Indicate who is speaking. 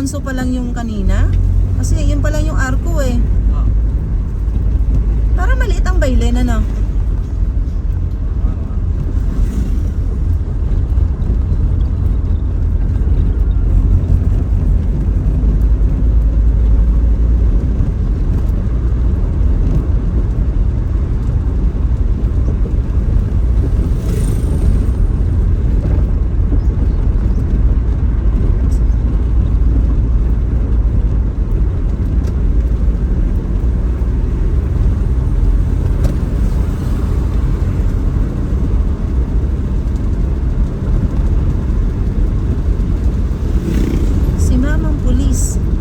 Speaker 1: Alfonso pa lang yung kanina? Kasi yun pa lang yung Arco eh.
Speaker 2: Ah.
Speaker 1: Para maliit ang Baylen, ano? Si Mamang Pulis.